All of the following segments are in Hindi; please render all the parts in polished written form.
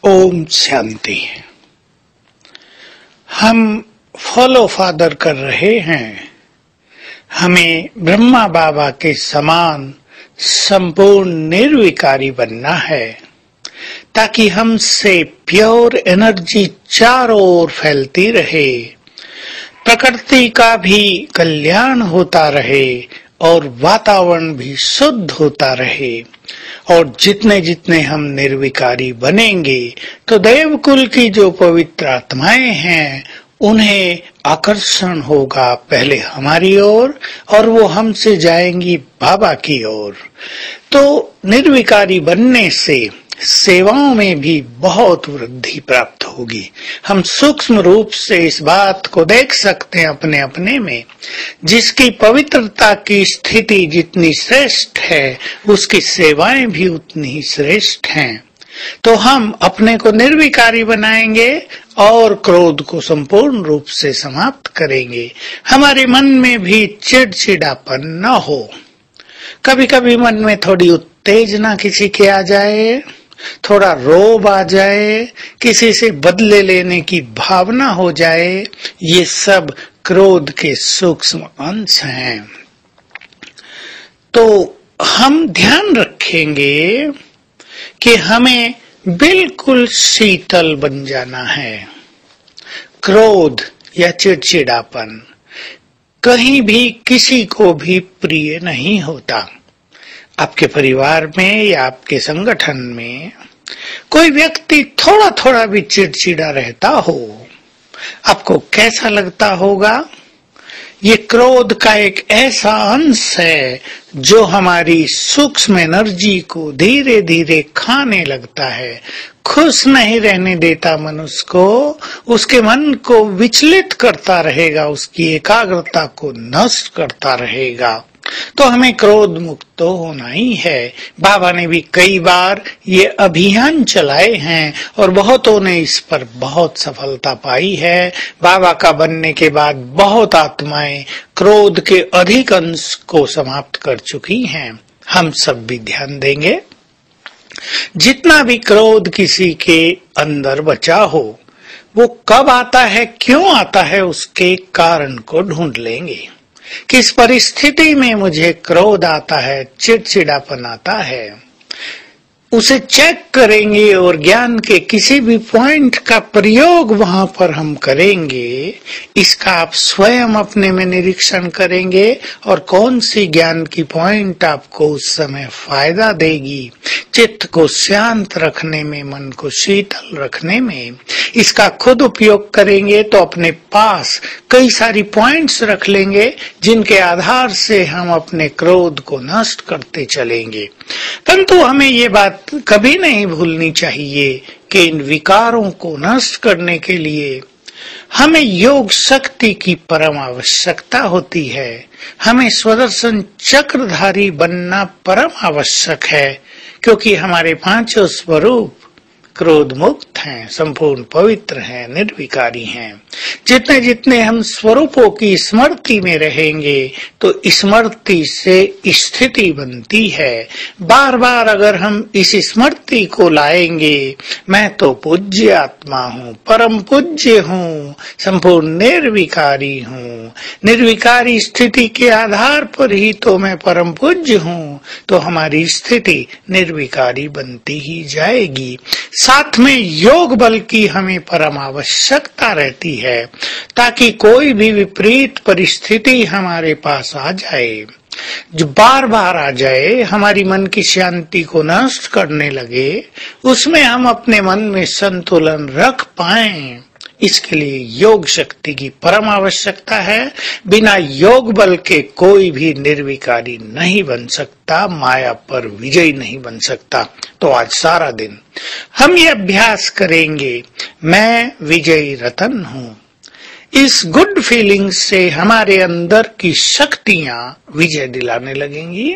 ओम शांति। हम फॉलो फादर कर रहे हैं। हमें ब्रह्मा बाबा के समान संपूर्ण निर्विकारी बनना है ताकि हमसे प्योर एनर्जी चारों ओर फैलती रहे, प्रकृति का भी कल्याण होता रहे और वातावरण भी शुद्ध होता रहे। और जितने जितने हम निर्विकारी बनेंगे तो देवकुल की जो पवित्र आत्माएं हैं उन्हें आकर्षण होगा पहले हमारी ओर और वो हमसे जाएंगी बाबा की ओर। तो निर्विकारी बनने से सेवाओं में भी बहुत वृद्धि प्राप्त होगी। हम सूक्ष्म रूप से इस बात को देख सकते हैं अपने अपने में। जिसकी पवित्रता की स्थिति जितनी श्रेष्ठ है उसकी सेवाएं भी उतनी ही श्रेष्ठ हैं। तो हम अपने को निर्विकारी बनाएंगे और क्रोध को संपूर्ण रूप से समाप्त करेंगे। हमारे मन में भी चिड़चिड़ापन न हो। कभी कभी मन में थोड़ी उत्तेजना किसी के आ जाए, थोड़ा रोब आ जाए, किसी से बदले लेने की भावना हो जाए, ये सब क्रोध के सूक्ष्म अंश हैं। तो हम ध्यान रखेंगे कि हमें बिल्कुल शीतल बन जाना है। क्रोध या चिड़चिड़ापन कहीं भी किसी को भी प्रिय नहीं होता। आपके परिवार में या आपके संगठन में कोई व्यक्ति थोड़ा थोड़ा भी चिड़चिड़ा रहता हो, आपको कैसा लगता होगा? ये क्रोध का एक ऐसा अंश है जो हमारी सूक्ष्म एनर्जी को धीरे धीरे खाने लगता है, खुश नहीं रहने देता मनुष्य को, उसके मन को विचलित करता रहेगा, उसकी एकाग्रता को नष्ट करता रहेगा। तो हमें क्रोध मुक्त तो होना ही है। बाबा ने भी कई बार ये अभियान चलाए हैं और बहुतों ने इस पर बहुत सफलता पाई है। बाबा का बनने के बाद बहुत आत्माएं क्रोध के अधिक अंश को समाप्त कर चुकी हैं। हम सब भी ध्यान देंगे। जितना भी क्रोध किसी के अंदर बचा हो वो कब आता है, क्यों आता है, उसके कारण को ढूंढ लेंगे। किस परिस्थिति में मुझे क्रोध आता है, चिड़चिड़ापन आता है, उसे चेक करेंगे और ज्ञान के किसी भी पॉइंट का प्रयोग वहां पर हम करेंगे। इसका आप स्वयं अपने में निरीक्षण करेंगे और कौन सी ज्ञान की पॉइंट आपको उस समय फायदा देगी, चित्त को शांत रखने में, मन को शीतल रखने में। इसका खुद उपयोग करेंगे तो अपने पास कई सारी पॉइंट्स रख लेंगे जिनके आधार से हम अपने क्रोध को नष्ट करते चलेंगे। परंतु हमें ये बात कभी नहीं भूलनी चाहिए कि इन विकारों को नष्ट करने के लिए हमें योग शक्ति की परम आवश्यकता होती है। हमें स्वदर्शन चक्रधारी बनना परम आवश्यक है क्योंकि हमारे पांचों स्वरूप क्रोध मुक्त हैं, संपूर्ण पवित्र हैं, निर्विकारी हैं। जितने जितने हम स्वरूपों की स्मृति में रहेंगे तो स्मृति से स्थिति बनती है। बार बार अगर हम इस स्मृति को लाएंगे, मैं तो पूज्य आत्मा हूँ, परम पूज्य हूँ, संपूर्ण निर्विकारी हूँ, निर्विकारी स्थिति के आधार पर ही तो मैं परम पूज्य हूँ, तो हमारी स्थिति निर्विकारी बनती ही जाएगी। साथ में योग बल की हमें परम आवश्यकता रहती है ताकि कोई भी विपरीत परिस्थिति हमारे पास आ जाए, जो बार बार आ जाए, हमारी मन की शांति को नष्ट करने लगे, उसमें हम अपने मन में संतुलन रख पाएं। इसके लिए योग शक्ति की परम आवश्यकता है। बिना योग बल के कोई भी निर्विकारी नहीं बन सकता, माया पर विजयी नहीं बन सकता। तो आज सारा दिन हम ये अभ्यास करेंगे, मैं विजयी रतन हूँ। इस गुड फीलिंग से हमारे अंदर की शक्तियां विजय दिलाने लगेंगी।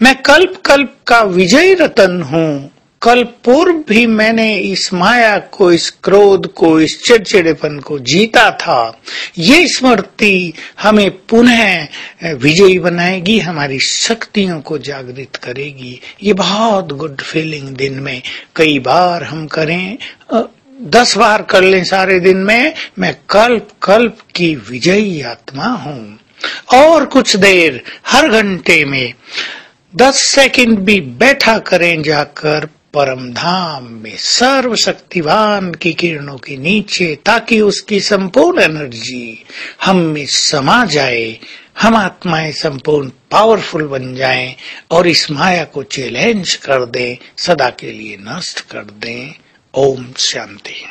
मैं कल्प कल्प का विजयी रतन हूँ, कल पूर्व भी मैंने इस माया को, इस क्रोध को, इस चिड़चिड़ेपन को जीता था। ये स्मृति हमें पुनः विजयी बनाएगी, हमारी शक्तियों को जागृत करेगी। ये बहुत गुड फीलिंग दिन में कई बार हम करें, 10 बार कर लें सारे दिन में, मैं कल्प कल्प की विजयी आत्मा हूँ। और कुछ देर हर घंटे में 10 सेकंड भी बैठा करें जाकर परम धाम में, सर्वशक्तिवान की किरणों के नीचे, ताकि उसकी संपूर्ण एनर्जी हम में समा जाए, हम आत्माएं संपूर्ण पावरफुल बन जाएं और इस माया को चैलेंज कर दें, सदा के लिए नष्ट कर दें। ओम शांति।